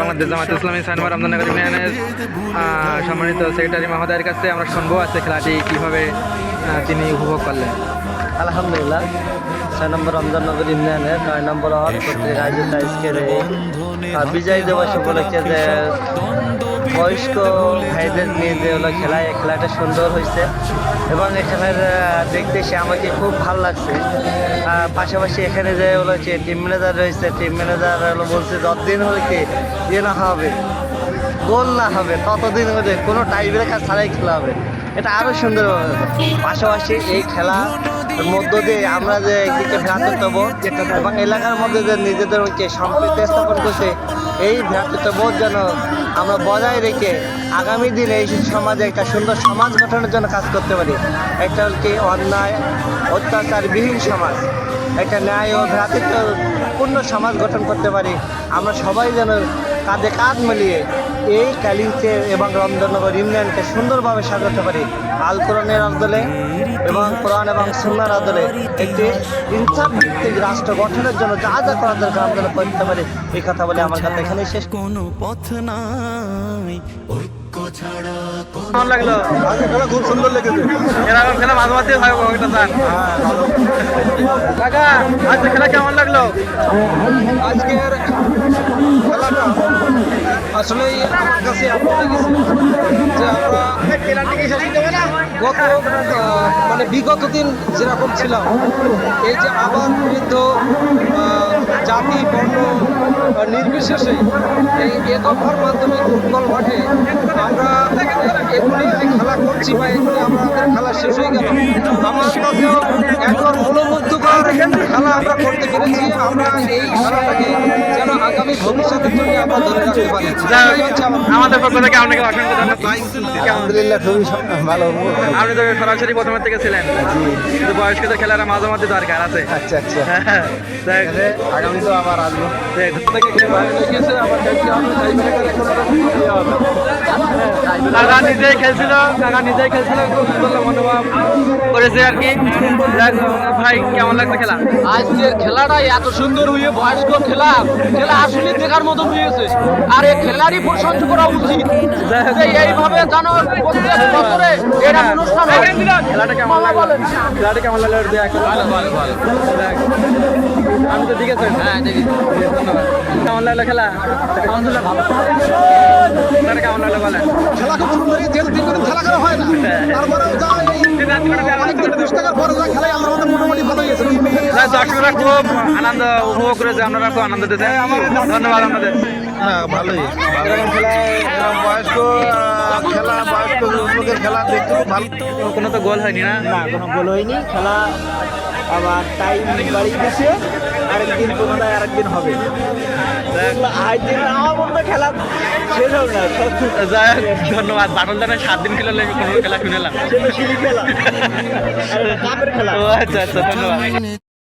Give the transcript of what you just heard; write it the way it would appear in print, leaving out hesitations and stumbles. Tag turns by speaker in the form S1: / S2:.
S1: বাংলাদেশ জামায়াতে ইসলামী সাইনবার রমজাননগর ইউনিয়নের সম্মানিত সেক্রেটারি মহোদয়ের কাছে আমরা শুনবো আজকে খেলাটি কীভাবে তিনি উপভোগ করলেন।
S2: আলহামদুলিল্লাহ, 6 নম্বর রমজাননগর ইউনিয়নের 9 নম্বর ওয়ার্ড কর্তৃক আয়োজিত আজকের এই বিজয় দিবস উপলক্ষে যে বয়স্ক ভাইদের নিয়ে যে হলো খেলা, এই খেলাটা সুন্দর হয়েছে এবং এই খেলার দেখতে এসে আমাকে খুব ভালো লাগছে। পাশাপাশি এখানে যে হলো যে টিম ম্যানেজার রয়েছে, টিম ম্যানেজার হলো বলছে যতদিন হলে কি ইয়ে না হবে, গোল না হবে ততদিন হলে কোনো টাই ব্রেকার ছাড়াই খেলা হবে, এটা আরও সুন্দর হবে। পাশাপাশি এই খেলা মধ্য দিয়ে আমরা যে একদিকে ভ্রাতৃত্ববোধ এবং এলাকার মধ্যে যে নিজেদেরকে সম্প্রীতি স্থাপন করছে, এই ভ্রাতৃত্ববোধ যেন আমরা বজায় রেখে আগামী দিনে এই সমাজে একটা সুন্দর সমাজ গঠনের জন্য কাজ করতে পারি। একটা হল কি অন্যায় অত্যাচারবিহীন সমাজ, একটা ন্যায় ও ভ্রাতৃত্বপূর্ণ সমাজ গঠন করতে পারি। আমরা সবাই যেন কাঁধে কাঁধ মিলিয়ে এই কালিংচে এবং রমজাননগর ইউনিয়নকে সুন্দরভাবে সাজাতে পারি। আল কোরআনের আদলে এবং কোরআন এবং সুন্নাহর আদলে একটি ইনসাফ ভিত্তিক রাষ্ট্র গঠনের জন্য যা যা করা দরকার আমরা যেন করতে পারি। এই কথা বলে আমার কথা এখানেই শেষ।
S3: কোনো পথ নাই ছাড়া।
S1: কেমন লাগলো?
S4: আজকে খেলা খুব সুন্দর লেগেছে।
S1: এরকম খেলা মাঝে মাঝে হয় একটা স্যার। কাকা আজকে খেলা কেমন লাগলো?
S4: আজকের খেলাটা আসলেই আমার কাছে এমন লেগেছে যে আমরা গত মানে বিগত দিন যেরকম ছিলাম, এই যে আবার বৃদ্ধ জাতি বর্ণ নির্বিশেষে এই একতার মাধ্যমে ফুটবল মাঠে আমরা এগুলি খেলা করছি বা এগুলি আমাদের খেলা শেষ হয়ে গেল, আমার কাছেও একবার মনোমুগ্ধকর খেলা আমরা করতে পেরেছি। আমরা এই খেলাটাকে যেন আগামী ভবিষ্যতের জন্য আমরা ধরে রাখতে পারি।
S1: আমাদের পক্ষ থেকে আপনাকে অসংখ্য ধন্যবাদ।
S2: আলহামদুলিল্লাহ, খুবই ভালো।
S1: আপনি তো সরাসরি প্রথমের থেকে ছিলেন, কিন্তু বয়স্কদের খেলার মাঝে মাঝে দরকার আছে।
S2: আচ্ছা আচ্ছা,
S4: আগামী তো আবার আসবো।
S1: কাকা নিজেই খেলছিল, খুব সুন্দর মনোভাব করেছে আর কি। ভাই কেমন লাগছে খেলা?
S5: আজকের খেলাটা এত সুন্দর হয়ে বয়স্ক খেলা আসলে দেখার মতো হয়েছে, আর এই খেলারই প্রশংসা করা উচিত। এইভাবে জানো প্রত্যেক বছরে এটা অনুষ্ঠান হয়।
S1: খেলাটা কেমন লাগলো? খেলাটা কেমন লাগলো? আমি তো দেখেছেন?
S5: হ্যাঁ দেখি।
S1: ধন্যবাদ। কেমন লাগলো খেলা?
S5: আলহামদুলিল্লাহ ভালো।
S1: খেলাটা কেমন লাগলো বলেন?
S4: খেলা খুব সুন্দর, খেলা করা হয় না, তারপরে যা অনেক 20 টাকার পরে যা খেলায় আমরা মোটামুটি ভালো গেছে।
S1: দর্শকরা খুব আনন্দ উপভোগ করেছে, আপনারা খুব আনন্দ দিতে। ধন্যবাদ আপনাদের।
S4: হ্যাঁ ভালোই, বয়স্ক খেলা, বয়স্ক লোকের খেলা দেখতে খুব ভালো।
S1: কোনো তো গোল হয়নি না?
S2: না কোনো গোল হয়নি। খেলা আবার টাইম বাড়িয়ে দিচ্ছে, আরেকদিন পুনরায় আরেকদিন হবে। আমার মনে হয় খেলা শেষ হবে না।
S1: যাই হোক, ধন্যবাদ। বাটল জানায় 7 দিন খেলালে কোনো খেলা শুনেলাম।
S2: খেলা, কাপের খেলা।
S1: ও আচ্ছা আচ্ছা, ধন্যবাদ।